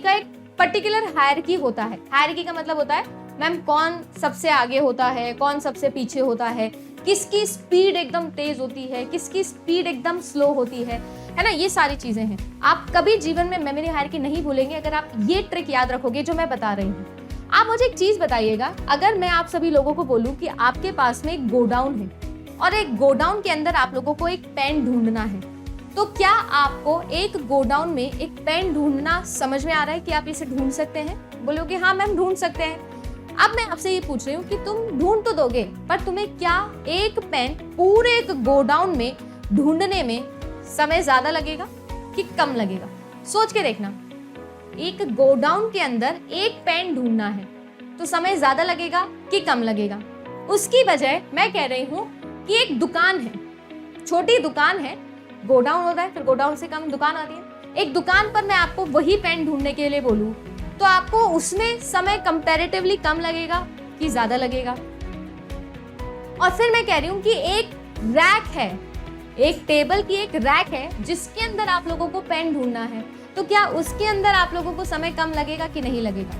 का एक particular hierarchy होता है। हायरार्की का मतलब होता है मैम कौन सबसे आगे होता है, कौन सबसे पीछे होता है, किसकी स्पीड एकदम तेज होती है, किसकी स्पीड एकदम स्लो होती है ना, ये सारी चीजें हैं। आप कभी जीवन में मेमोरी हायरार्की नहीं भूलेंगे अगर आप ये ट्रिक याद रखोगे जो मैं बता रही हूँ। आप मुझे एक चीज बताइएगा, अगर मैं आप सभी लोगों को बोलूं कि आपके पास में एक गोडाउन है और एक गोडाउन के अंदर आप लोगों को एक पेन ढूंढना है, तो क्या आपको एक गोडाउन में एक पेन ढूंढना समझ में आ रहा है कि आप इसे ढूंढ सकते हैं? बोलोगे हाँ मैम ढूंढ सकते हैं। अब मैं आपसे ये पूछ रही हूँ कि तुम ढूंढ तो दोगे, पर तुम्हें क्या एक पेन पूरे एक गोडाउन में ढूंढने में समय ज्यादा लगेगा कि कम लगेगा? सोच के देखना। एक गोडाउन के अंदर एक पेन ढूंढना है तो समय ज्यादा लगेगा कि कम लगेगा? उसकी वजह मैं कह रही हूँ कि एक दुकान है, छोटी दुकान है, गोडाउन होता है, फिर गोडाउन से कम दुकान आती है। एक दुकान पर मैं आपको वही पेन ढूंढने के लिए बोलूं तो आपको उसमें समय कंपैरेटिवली कम लगेगा कि ज्यादा लगेगा? और फिर मैं कह रही हूं कि एक रैक है, एक टेबल की एक रैक है जिसके अंदर आप लोगों को पेन ढूंढना है, तो क्या उसके अंदर आप लोगों को समय कम लगेगा कि नहीं लगेगा?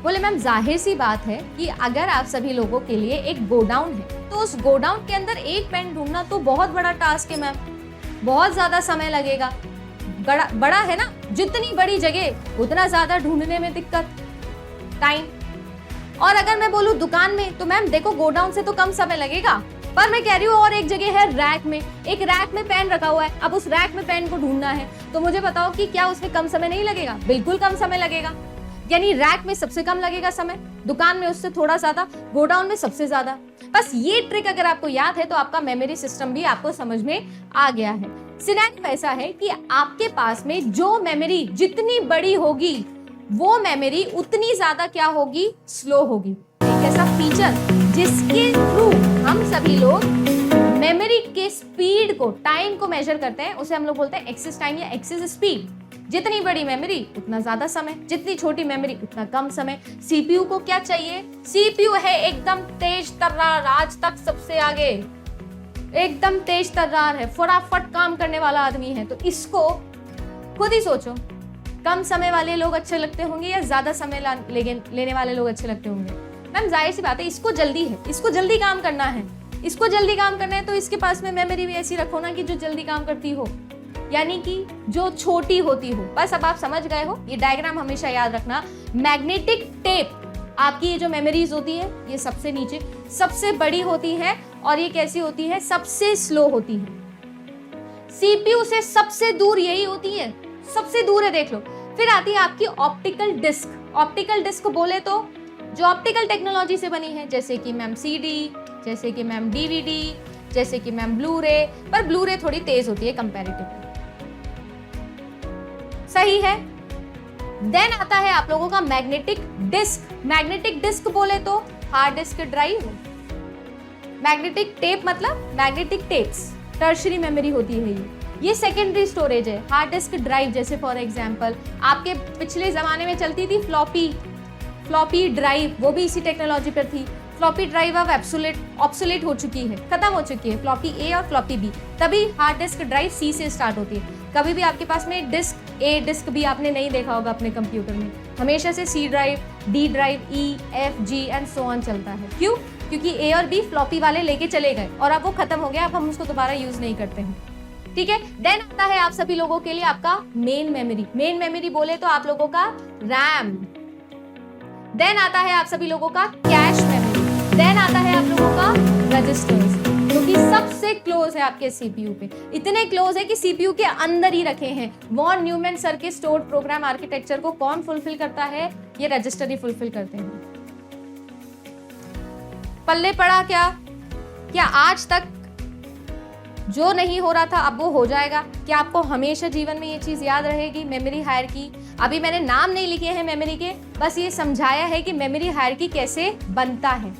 बोले मैम जाहिर सी बात है कि अगर आप सभी लोगों के लिए एक गोडाउन है तो उस गोडाउन के अंदर एक पेन ढूंढना तो बहुत बड़ा टास्क है मैम, बहुत ज्यादा समय लगेगा। बड़ा है ना, जितनी बड़ी जगह उतना ज्यादा ढूंढने में दिक्कत, टाइम। और अगर मैं बोलूं दुकान में तो मैम देखो गोडाउन से तो कम समय लगेगा, पर मैं कह रही हूँ और एक जगह है रैक में, एक रैक में पेन रखा हुआ है, अब उस रैक में पेन को ढूंढना है तो मुझे बताओ कि क्या उसमें कम समय नहीं लगेगा? बिल्कुल कम समय लगेगा। यानी रैक में सबसे कम लगेगा समय, दुकान में उससे थोड़ा ज्यादा, गोडाउन में सबसे ज्यादा। बस ये ट्रिक अगर आपको याद है तो आपका मेमोरी सिस्टम भी आपको समझ में आ गया है। सिनेरियो ऐसा है कि आपके पास में जो मेमोरी जितनी बड़ी होगी वो मेमोरी उतनी ज्यादा क्या होगी? स्लो होगी। एक ऐसा फीचर जिसके थ्रू हम सभी लोग मेमोरी के स्पीड को, टाइम को मेजर करते हैं, उसे हम लोग बोलते हैं एक्सेस टाइम या एक्सेस स्पीड। जितनी बड़ी मेमोरी उतना ज्यादा समय, जितनी छोटी मेमोरी उतना कम समय। सीपीयू को क्या चाहिए? सीपीयू है एकदम तेज तर्रार, आज तक सबसे आगे, एकदम तेज तर्रार है, फटाफट काम करने वाला आदमी है। तो इसको खुद ही सोचो, कम समय वाले लोग अच्छे लगते होंगे या ज्यादा समय लेने वाले लोग अच्छे लगते होंगे? मैम जाहिर सी बात है, इसको जल्दी है, इसको जल्दी काम करना है, इसको जल्दी काम करना है तो इसके पास में मेमोरी भी ऐसी रखो ना कि जो जल्दी काम करती हो, यानी कि जो छोटी होती हो। बस अब आप समझ गए हो। ये डायग्राम हमेशा याद रखना। मैग्नेटिक टेप, आपकी ये जो मेमोरीज होती है ये सबसे नीचे सबसे बड़ी होती है और ये कैसी होती है? सबसे स्लो होती है। सीपीयू से सबसे दूर यही होती है, सबसे दूर है, देख लो। फिर आती है आपकी ऑप्टिकल डिस्क। ऑप्टिकल डिस्क बोले तो जो ऑप्टिकल टेक्नोलॉजी से बनी है, जैसे कि मैम सीडी, जैसे कि मैम डीवीडी, जैसे कि मैम ब्लू रे, पर ब्लू रे थोड़ी तेज होती है कंपैरेटिवली, सही है। देन आता है आप लोगों का मैग्नेटिक डिस्क। मैग्नेटिक डिस्क बोले तो hard disk drive. Magnetic tape मतलब मैग्नेटिक टेप्स, टर्शरी मेमोरी होती है ये सेकेंडरी स्टोरेज है। हार्ड डिस्क ड्राइव जैसे फॉर एग्जांपल आपके पिछले जमाने में चलती थी फ्लॉपी ड्राइव, वो भी इसी टेक्नोलॉजी पर थी। फ्लॉपी ड्राइव अब ऑब्सोलेट हो चुकी है, खत्म हो चुकी है, फ्लॉपी ए और फ्लॉपी बी। तभी हार्ड डिस्क ड्राइव सी से स्टार्ट होती है। कभी भी आपके पास में डिस्क ए, डिस्क बी आपने नहीं देखा होगा अपने कंप्यूटर में, हमेशा से C drive, D drive, E, F, G and so on चलता है। क्यों? क्योंकि ए और बी फ्लॉपी वाले लेके चले गए और अब वो खत्म हो गया, अब हम उसको दोबारा यूज नहीं करते हैं, ठीक है। देन आता है आप सभी लोगों के लिए आपका मेन मेमोरी। मेन मेमोरी बोले तो आप लोगों का रैम। देन आता है आप सभी लोगों का कैश मेमोरी। देन आता है आप लोगों का रजिस्टर्स, जो कि सबसे क्लोज है आपके सीपीयू पे। इतने क्लोज है कि सीपीयू के अंदर ही रखे हैं। Von Neumann circuit stored program architecture को कौन फुलफिल करता है? ये रजिस्टर ही फुलफिल करते हैं। पल्ले पड़ा क्या आज तक जो नहीं हो रहा था अब वो हो जाएगा? क्या आपको हमेशा जीवन में ये चीज याद रहेगी? Memory hierarchy. अभी मैंने नाम नहीं लिखे हैं मेमोरी के, बस ये समझाया है कि मेमोरी हायरार्की कैसे बनता है।